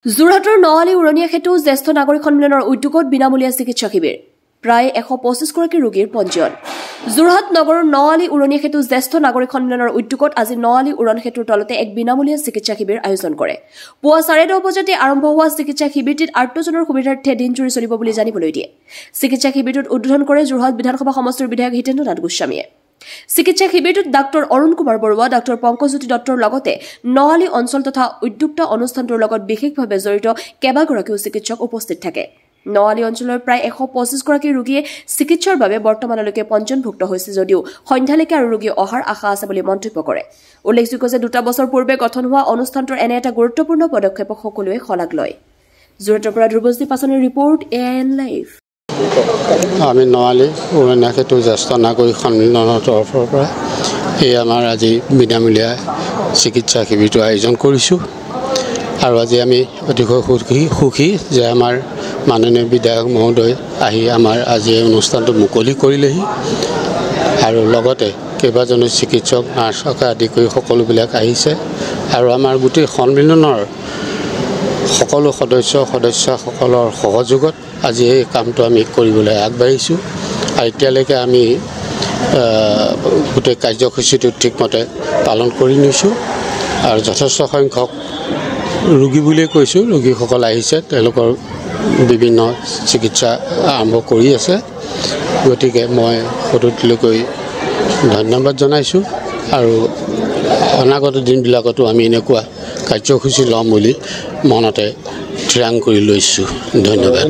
যোৰহাটৰ নৱালী উৰণীয়া সেতু জ্যেষ্ঠ নাগৰিক সন্মিলনৰ উদ্যোগত বিনামূলীয়া চিকিৎসা শিবিৰ প্ৰায় 125 গৰাকী ৰোগীৰ পঞ্জীয়ন যোৰহাট নগৰৰ নৱালী উৰণীয়া সেতু জ্যেষ্ঠ নাগৰিক সন্মিলনৰ উদ্যোগত আজি নৱালী উৰণ সেতুৰ তলতে এক বিনামূলীয়া চিকিৎসা শিবিৰ আয়োজন কৰে পুৱা 9:30 বজাতে আৰম্ভ হোৱা চিকিৎসা শিবিৰটিত আৰ্তজনৰ সুবিধাৰ্থে দিনজুৰি চলিব বুলি জানিবলৈ দিয়ে চিকিৎসা শিবিৰটোত উদ্বোধন কৰে যোৰহাট বিধানসভা সমষ্টিৰ বিধায়ক হিতেন্দ্ৰ নাথ গোস্বামীয়ে চিকিৎসা শিবিৰটোত ডাক্তৰ অৰুণ কুমাৰ বৰুৱা ডাক্তৰ পংকজ্যোতি দত্তৰ লগতে নৱালী অঞ্চল তথা উদ্যোক্তা অনুষ্ঠানটোৰ লগত বিশেষভাৱে জড়িত কেইবাগৰাকীও চিকিৎসক উপস্থিত থাকে নৱালী অঞ্চলৰ প্ৰায় 125 গৰাকী ৰোগীয়ে চিকিৎসাৰ বাবে বৰ্তমানলৈকে পঞ্জীয়নভুক্ত হৈছে যদিও সন্ধ্যালৈকে আৰু ৰোগী অহাৰ আশা আছে বুলি মন্তব্য কৰে উল্লেখযোগ্য যে 2 বছৰ পূৰ্বে গঠন হোৱা অনুষ্ঠানটোৰ এনে এটা গুৰুত্বপূৰ্ণ পদক্ষেপক সকলোৱে শলাগ লয় যোৰহাটৰ পৰা ধ্ৰুৱজ্যোতি পাছনৰ ৰিপৰ্ট এএন লাইভ আমি নৱালী উৰণীয়া সেতু জ্যেষ্ঠ নাগৰিক সন্মিলনৰ তৰফৰ পৰা এই আমাৰ আজি বিনামূলীয়া চিকিৎসা শিবিৰটো আয়োজন কৰিছোঁ আৰু আজি আমি অতিশয় সুখী যে আমাৰ মাননীয় বিধায়ক মহোদয় আহি আমাৰ আজি এই অনুষ্ঠানটো মুকলি কৰিলেহি আৰু লগতে কেইবাজনো চিকিৎসক নাৰ্ছক আদি কৰি সকলোবিলাক আহিছে আৰু আমাৰ গোটেই সন্মিলনৰ সকলো সদস্যসকলৰ সহযোগত আজি এই কামটো আমি কৰিবলৈ আগবাঢ়িছোঁ আৰু এতিয়ালৈকে আমি গোটেই কাৰ্যসূচীটো ঠিকমতে পালন কৰি নিছোঁ আৰু যথেষ্ট সংখ্যক ৰোগী বুলিয়ে কৈছোঁ ৰোগীসকল আহিছে তেওঁলোকৰ বিভিন্ন চিকিৎসা আৰম্ভ কৰি আছে গতিকে মই সদুতলৈকৈ ধন্যবাদ জনাইছোঁ আৰু অনাগত দিনবিলাকতো আমি এনেকুৱা কাৰ্যসূচী ল'ম বুলি মনতে থিৰাং কৰি লৈছোঁ ধন্যবাদ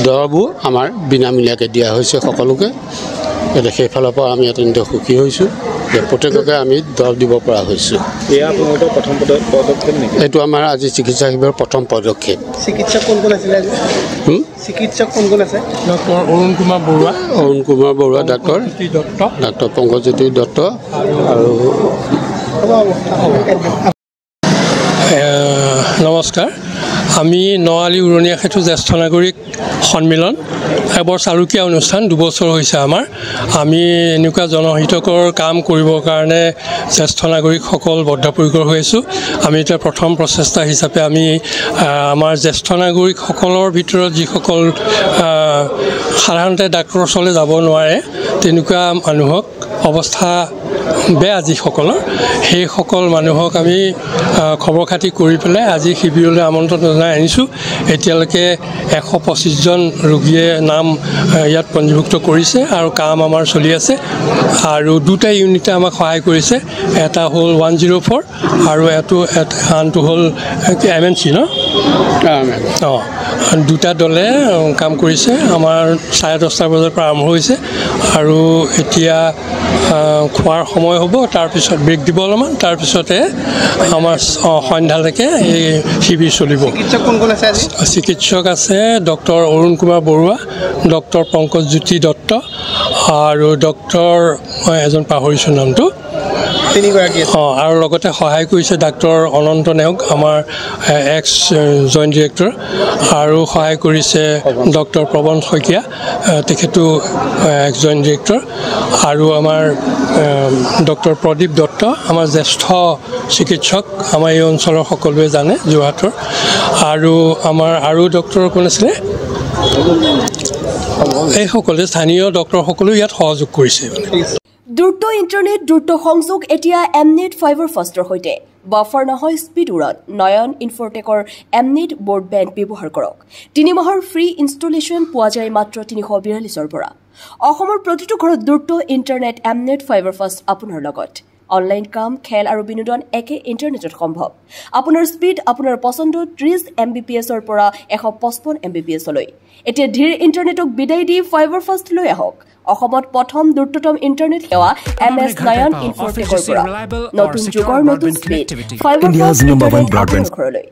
দৰৱবোৰ আমাৰ বিনামূলীয়াকৈ দিয়া হৈছে সকলোকে এতিয়া সেইফালৰ পৰা আমি অত্যন্ত সুখী হৈছোঁ যে প্ৰত্যেককে আমি দৰৱ দিব পৰা হৈছোঁ এইটো আমাৰ আজি চিকিৎসা শিবিৰৰ প্ৰথম পদক্ষেপ চিকিৎসক কোন আছিলে চিকিৎসক কোন আছে ডক্টৰ অৰুণ কুমাৰ বৰুৱা ডাক্তৰ পংকজ্যোতি দত্ত আৰু নমস্কাৰ আমি নৱালী উৰণীয়া সেতু জ্যেষ্ঠ নাগৰিক সন্মিলন এবৰ চালুকীয়া অনুষ্ঠান 2 বছৰ হৈছে আমাৰ আমি এনেকুৱা জনহিতকৰ কাম কৰিবৰ কাৰণে জ্যেষ্ঠ নাগৰিকসকল বদ্ধপৰিকৰ হৈ আছোঁ আমি এটা প্ৰথম প্ৰচেষ্টা হিচাপে আমি আমাৰ জ্যেষ্ঠ নাগৰিকসকলৰ ভিতৰত যিসকল সাধাৰণতে ডাক্তৰৰ ওচৰলৈ যাব নোৱাৰে তেনেকুৱা মানুহক অৱস্থা বেয়া যিসকলৰ সেইসকল মানুহক আমি খবৰ খাতি কৰি পেলাই আজি শিবিৰলৈ আমন্ত্ৰণ জনাই আনিছোঁ এতিয়ালৈকে 125 জন ৰোগীয়ে নাম ইয়াত পঞ্জীভুক্ত কৰিছে আৰু কাম আমাৰ চলি আছে আৰু দুটা ইউনিটে আমাক সহায় কৰিছে এটা হ'ল 104 আৰু আনটো হ'ল MNC ন দুটা দলে কাম কৰিছে আমাৰ 10:30 বজাৰ পৰা আৰম্ভ হৈছে আৰু এতিয়া খোৱাৰ সময় হ'ব তাৰপিছত ব্ৰেক দিব অলপমান তাৰপিছতে আমাৰ সন্ধ্যালৈকে এই শিবিৰ চলিব চিকিৎসক আছে ডক্টৰ অৰুণ কুমাৰ বৰুৱা ডক্টৰ পংকজ্যোতি দত্ত আৰু ডক্টৰ এজন পাহৰিছোঁ নামটো আৰু লগতে সহায় কৰিছে ডাক্তৰ অনন্ত নেওগ আমাৰ এক্স জইণ্ট ডিৰেক্টৰ আৰু সহায় কৰিছে ডক্টৰ প্ৰবন শইকীয়া তেখেতো এক্স জইণ্ট ডিৰেক্টৰ আৰু আমাৰ ডক্টৰ প্ৰদীপ দত্ত আমাৰ জ্যেষ্ঠ চিকিৎসক আমাৰ এই অঞ্চলৰ সকলোৱে জানে যোৰহাটৰ আৰু আমাৰ আৰু ডক্টৰ কোন আছিলে এইসকলে স্থানীয় ডক্টৰসকলেও ইয়াত সহযোগ কৰিছে দ্ৰুত ইণ্টাৰনেট দ্ৰুত সংযোগ এতিয়া এমনেট ফাইবাৰ ফাষ্টৰ সৈতে বাফাৰ নহয় স্পীড উৰণ নয়ন ইনফৰটেকৰ এমনেট ব্ৰডবেণ্ড ব্যৱহাৰ কৰক 3 মাহৰ ফ্ৰী ইনষ্টলেশ্যন পোৱা যায় মাত্ৰ 342ৰ পৰা অসমৰ প্ৰতিটো ঘৰত দ্ৰুত ইণ্টাৰনেট এমনেট ফাইবাৰ ফাষ্ট আপোনাৰ লগত অনলাইন কাম খেল আৰু বিনোদন একে ইণ্টাৰনেটত সম্ভৱ আপোনাৰ স্পীড আপোনাৰ পছন্দ 30 Mbps-ৰ পৰা 155 Mbps লৈ এতিয়া ধীৰ ইণ্টাৰনেটক বিদায় দি ফাইবাৰ ফাষ্ট লৈ আহক অসমত প্ৰথম দ্ৰুততম ইণ্টাৰনেট সেৱা MS নয়ন ইনফৰটেকৰ পৰা নতুন যুগৰ নতুন স্পীড ফাইবাৰ ফাষ্ট ব্ৰডবেণ্ড ঘৰলৈ